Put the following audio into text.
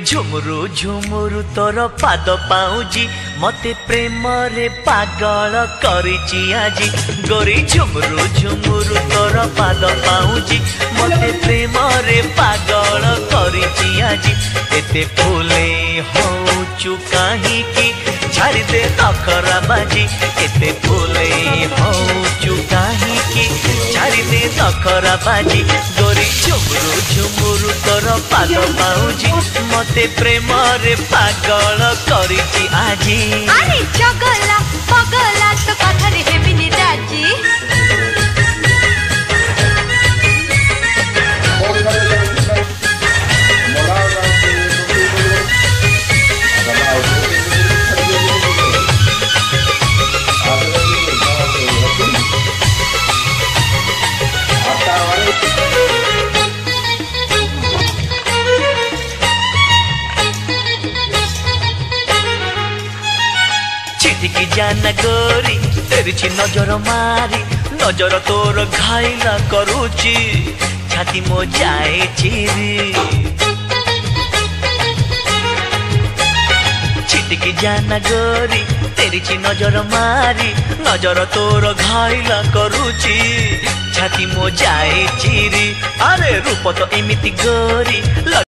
झुमुरु झुमुरु तोर पाद पाउजी मते प्रेम रे पागल करिची आजी। गोरी झुमुरु झुमुरु तोर पाद पाउजी मते प्रेम रे पागल करिची आजी। एते फूले होचु काहे की छाड़ी दे नखरा बाजी। एते फूले होचु काहे की छाड़ी दे नखरा बाजी। गोरी झुमुरु झुमुरु तोर पाद पाउजी मते प्रेम रे पागल करिची आजी। अरे चगला पगला तो कथा रे हेबिनी राजी। छिटकी जाना गोरी तेरी नजर मारी नजर तोर घायला करूची छाती मो जाए चिरी। छिटकी जाना गोरी तेरी नजर मारी नजर तोर घायला करूची छाती मो जाए चिरी। अरे रूप तो एमिति गोरी